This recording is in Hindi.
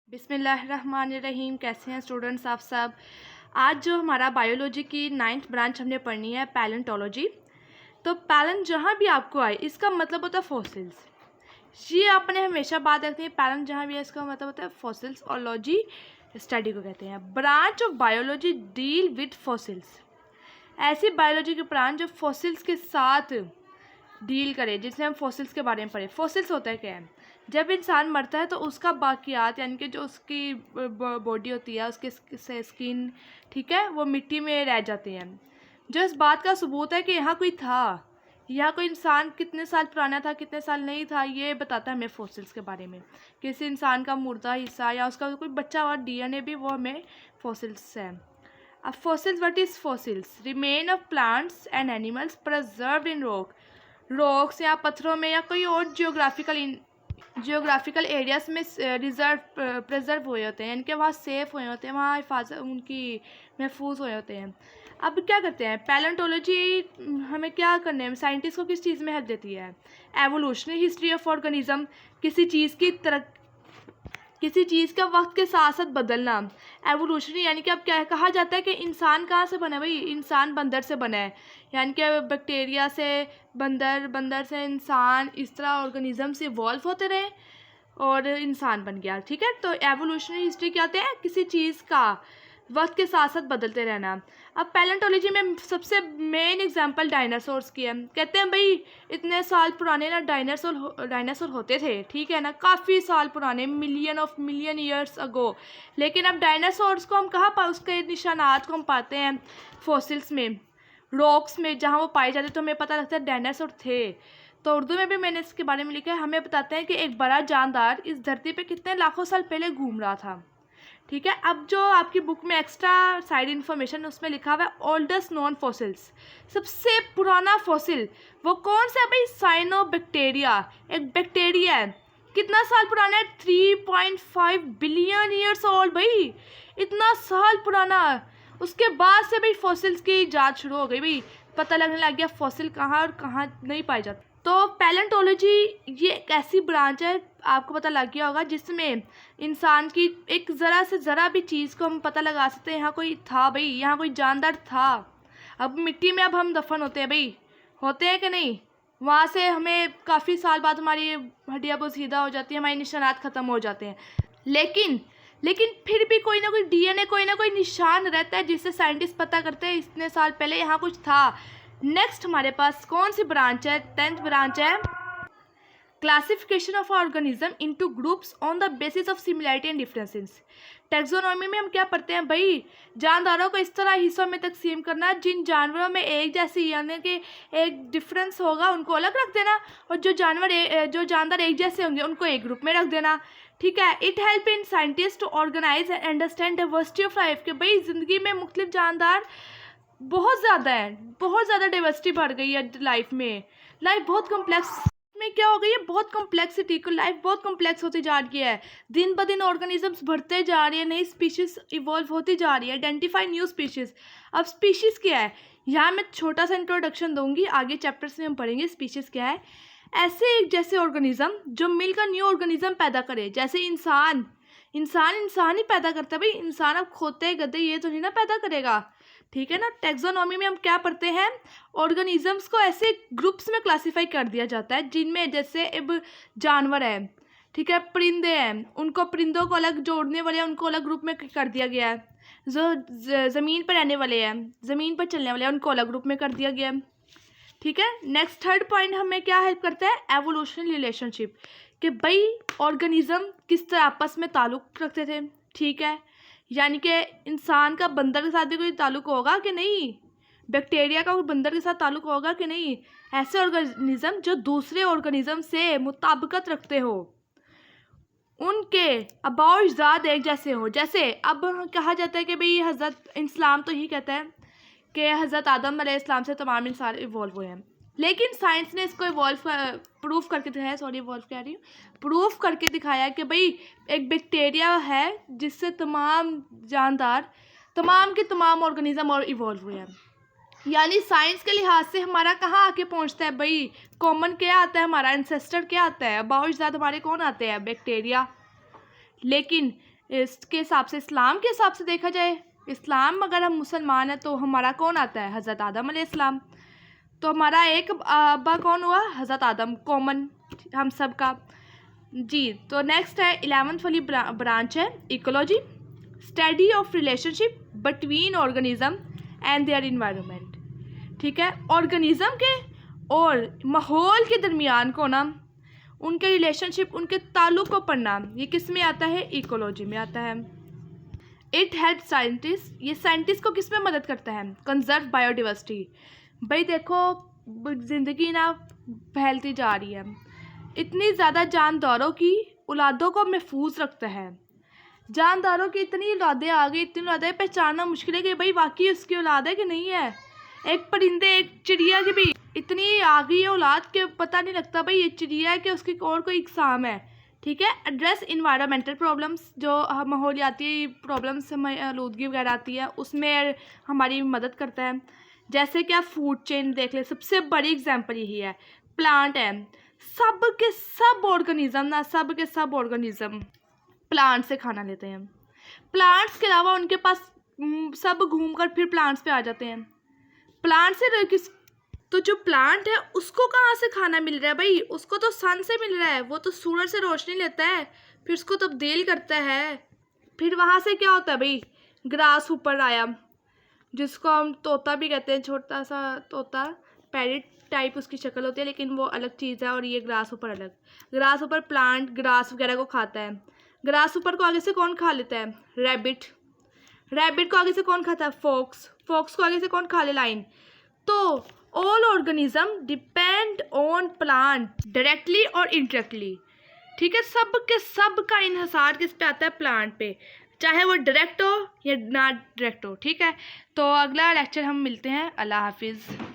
बिस्मिल्लाहिर्रहमानिर्रहीम। कैसे हैं स्टूडेंट्स आप सब। आज जो हमारा बायोलॉजी की 9th ब्रांच हमने पढ़नी है पैलेंटोलॉजी। तो पैलेंट जहाँ भी आपको आए इसका मतलब होता है फॉसिल्स। ये आपने हमेशा बात रखनी है, पैलेंट जहाँ भी है इसका मतलब होता है फॉसिल्स और लॉजी स्टडी को कहते हैं। Branch of biology deal with fossils, ऐसी बायोलॉजी की ब्रांच जो फॉसिल्स के साथ डील करे, जिसमें हम फॉसिल्स के बारे में पढ़े। फॉसिल्स होता है क्या है, जब इंसान मरता है तो उसका बाकियात यानी कि जो उसकी बॉडी होती है, उसके स्किन, ठीक है, वो मिट्टी में रह जाती हैं। जो इस बात का सबूत है कि यहाँ कोई था, यहाँ कोई इंसान कितने साल पुराना था, कितने साल नहीं था, ये बताता है हमें फॉसिल्स के बारे में। किसी इंसान का मुर्दा हिस्सा या उसका कोई बच्चा हुआ डीएनए भी वो हमें फॉसिल्स है। अब fossils, what is fossils? Remain of plants and animals preserved in rocks या पत्थरों में या कोई और जियोग्राफिकल एरियाज में प्रिजर्व हुए होते हैं, यानी कि वहाँ सेफ़ हुए होते हैं, वहाँ हिफाजत उनकी महफूज हुए होते हैं। अब क्या करते हैं पैलेंटोलॉजी, हमें क्या करने हैं, साइंटिस्ट को किस चीज़ में हेल्प देती है? एवोल्यूशनरी हिस्ट्री ऑफ ऑर्गेनिज्म, किसी चीज़ का वक्त के साथ साथ बदलना। एवोल्यूशनरी यानी कि अब क्या कहा जाता है कि इंसान कहाँ से बना है भाई? इंसान बंदर से बना है, यानी कि बैक्टीरिया से बंदर, बंदर से इंसान, इस तरह ऑर्गेनिज्म से इवॉल्व होते रहे और इंसान बन गया। ठीक है, तो एवोल्यूशनरी हिस्ट्री क्या होते हैं? किसी चीज़ का वक्त के साथ साथ बदलते रहना। अब पैलेंटोलॉजी में सबसे मेन एग्जांपल डायनासोर्स की है। कहते हैं भाई इतने साल पुराने ना डायनासोर होते थे, ठीक है ना, काफ़ी साल पुराने, मिलियन ईयर्स अगो। लेकिन अब डायनासोर्स को हम कहाँ उसके निशानात को हम पाते हैं फॉसिल्स में, रॉक्स में, जहाँ वो पाए जाते, तो हमें पता लगता है डायनासोर थे। तो उर्दू में भी मैंने इसके बारे में लिखा है, हमें बताते हैं कि एक बड़ा जानदार इस धरती पे कितने लाखों साल पहले घूम रहा था। ठीक है, अब जो आपकी बुक में एक्स्ट्रा साइड इन्फॉर्मेशन उसमें लिखा हुआ है ओल्डेस्ट नॉन फॉसिल्स, सबसे पुराना फॉसिल वो कौन सा है भाई? साइनोबैक्टीरिया, एक बैक्टीरिया है। कितना साल पुराना है? 3.5 बिलियन ईयर्स ओल्ड भाई, इतना साल पुराना। उसके बाद से भाई फॉसिल्स की जांच शुरू हो गई भाई, पता लगने लग गया फॉसिल कहाँ और कहाँ नहीं पाए जाते। तो पैलेंटोलॉजी ये एक ऐसी ब्रांच है, आपको पता लग गया होगा, जिसमें इंसान की एक ज़रा से ज़रा भी चीज़ को हम पता लगा सकते हैं। यहाँ कोई था भाई, यहाँ कोई जानदार था। अब मिट्टी में अब हम दफन होते हैं भाई, होते हैं कि नहीं? वहाँ से हमें काफ़ी साल बाद हमारी हड्डियाँ बोसीदा हो जाती है, हमारे निशानात ख़त्म हो जाते हैं। लेकिन फिर भी कोई ना कोई डीएनए, कोई ना कोई निशान रहता है जिससे साइंटिस्ट पता करते हैं इतने साल पहले यहाँ कुछ था। नेक्स्ट हमारे पास कौन सी ब्रांच है? 10th ब्रांच है classification of organism into groups on the basis of similarity and differences. Taxonomy में हम क्या पढ़ते हैं भाई? जानदारों को इस तरह हिस्सों में तकसीम करना, जिन जानवरों में एक जैसी यानी कि एक डिफरेंस होगा उनको अलग रख देना, और जो जानवर एक जैसे होंगे उनको एक ग्रुप में रख देना। ठीक है, it help in scientist to organise and understand diversity of life, कि भाई ज़िंदगी में मुख्तलिफ जानदार बहुत ज़्यादा है, बहुत ज़्यादा डाइवर्सिटी बढ़ गई है लाइफ में। लाइफ बहुत कम्प्लेक्स में क्या हो गई है, बहुत कम्प्लेक्सिटी को, लाइफ बहुत कम्प्लेक्स होती जा रही है। दिन ब दिन ऑर्गेनिजम्स बढ़ते जा रही है, नई स्पीशीज़ इवॉल्व होती जा रही है, आइडेंटिफाई न्यू स्पीशीज़। अब स्पीशीज़ क्या है, यहाँ मैं छोटा सा इंट्रोडक्शन दूंगी, आगे चैप्टर्स में हम पढ़ेंगे स्पीशीज़ क्या है। ऐसे एक जैसे ऑर्गेनिज्म जो मिलकर न्यू ऑर्गेनिज्म पैदा करे, जैसे इंसान ही पैदा करता है भाई। इंसान अब खोते गधे ये तो नहीं ना पैदा करेगा, ठीक है ना। टैक्सोनॉमी में हम क्या पढ़ते हैं? ऑर्गेनिजम्स को ऐसे ग्रुप्स में क्लासीफाई कर दिया जाता है जिनमें जैसे अब जानवर है, ठीक है, परिंदे हैं, उनको परिंदों को अलग जोड़ने वाले हैं, उनको अलग ग्रुप में कर दिया गया है। जो ज़मीन पर रहने वाले हैं, ज़मीन पर चलने वाले हैं, उनको अलग ग्रुप में कर दिया गया है। ठीक है, नेक्स्ट थर्ड पॉइंट हमें क्या हेल्प करता है? एवोल्यूशनरी रिलेशनशिप, कि भाई ऑर्गेनिज्म किस तरह आपस में ताल्लुक़ रखते थे। ठीक है, यानी कि इंसान का बंदर के साथ भी कोई ताल्लुक़ होगा कि नहीं, बैक्टीरिया का कोई बंदर के साथ ताल्लुक़ होगा कि नहीं। ऐसे ऑर्गेनिज्म जो दूसरे ऑर्गेनिज्म से मुताबिकत रखते हो, उनके अबाउट ज़ात एक जैसे हो। जैसे अब कहा जाता है कि भाई हज़रत इस्लाम तो ही कहता है कि हज़रत आदम अलैहिस्सलाम से तमाम इंसान इवॉल्व हुए हैं, लेकिन साइंस ने इसको प्रूफ करके दिखाया कि भाई एक बैक्टीरिया है जिससे तमाम जानदार, तमाम के तमाम ऑर्गेनिज्म और इवॉल्व हुए हैं। यानी साइंस के लिहाज से हमारा कहाँ आके पहुँचता है भाई? कॉमन क्या आता है हमारा? एंसेस्टर क्या आता है? अबाउट ज़ात हमारे कौन आते हैं? बैक्टीरिया। लेकिन इसके हिसाब से, इस्लाम के हिसाब से देखा जाए, इस्लाम अगर हम मुसलमान हैं तो हमारा कौन आता है? हज़रत आदम अलैहिस्सलाम। तो हमारा एक अब्बा कौन हुआ? हज़रत आदम, कॉमन हम सब का। जी, तो नेक्स्ट है 11th वाली ब्रांच है ecology, study of relationship between organism and their environment. ठीक है, ऑर्गेनिज्म के और माहौल के दरमियान को ना, उनके रिलेशनशिप, उनके ताल्लुक़ को पढ़ना, ये किस में आता है? इकोलॉजी में आता है। इट हेल्प साइंटिस्ट, ये साइंटिस्ट को किस में मदद करता है? Conserve biodiversity. भाई देखो, ज़िंदगी ना फैलती जा रही है, इतनी ज़्यादा जानदारों की औलादों को महफूज रखता है। जानदारों की इतनी औलादें आ गई, इतनी औलादें पहचानना मुश्किल है कि भाई वाकई उसकी औलाद है कि नहीं है। एक परिंदे, एक चिड़िया की भी इतनी आ गई है औलाद के पता नहीं लगता भाई ये चिड़िया है कि उसकी और कोई इकसाम है। ठीक है, एड्रेस इन्वायरमेंटल प्रॉब्लम्स, जो माहौलियाती प्रॉब्लम्स, आलूदगी वगैरह आती है, उसमें हमारी मदद करता है। जैसे कि आप फूड चेन देख ले, सबसे बड़ी एग्जांपल यही है, प्लांट है। सब के सब ऑर्गेनिज्म ना, सब के सब ऑर्गेनिज्म प्लांट से खाना लेते हैं। प्लांट्स के अलावा उनके पास सब घूमकर फिर प्लांट्स पे आ जाते हैं। प्लांट से किस, तो जो प्लांट है उसको कहाँ से खाना मिल रहा है भाई? उसको तो सन से मिल रहा है, वो तो सूरज से रोशनी लेता है, फिर उसको तब्दील करता है, फिर वहाँ से क्या होता है भाई? ग्रास ऊपर आया, जिसको हम तोता भी कहते हैं, छोटा सा तोता, पैरेट टाइप उसकी शक्ल होती है, लेकिन वो अलग चीज़ है, और ये ग्रास ऊपर अलग। ग्रास ऊपर प्लांट ग्रास वगैरह को खाता है। ग्रास ऊपर को आगे से कौन खा लेता है? रैबिट। रैबिट को आगे से कौन खाता है? फॉक्स। फॉक्स को आगे से कौन खा ले? लाइन। तो all organism depend on plant directly और इनडायरेक्टली। ठीक है, सब के सब का इन्हिसार किस पे आता है? प्लांट पे, चाहे वो डायरेक्ट हो या ना डायरेक्ट हो। ठीक है, तो अगला लेक्चर हम मिलते हैं। अल्लाह हाफिज़।